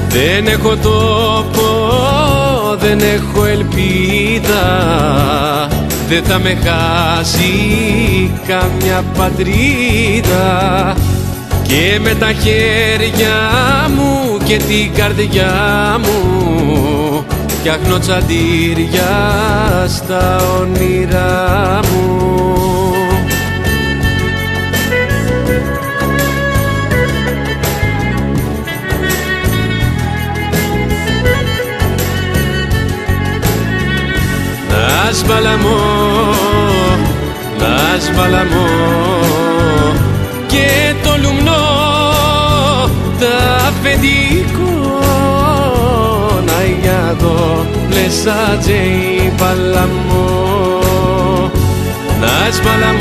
Δεν έχω τόπο, δεν έχω ελπίδα, δεν θα με χάσει καμιά πατρίδα. Και με τα χέρια μου και την καρδιά μου φτιάχνω τσαντήρια στα όνειρά μου. Να σβαλαμώ και το λουμνό τα αφεντικό να για το πλεσάτζε η παλαμό. Να σβαλαμώ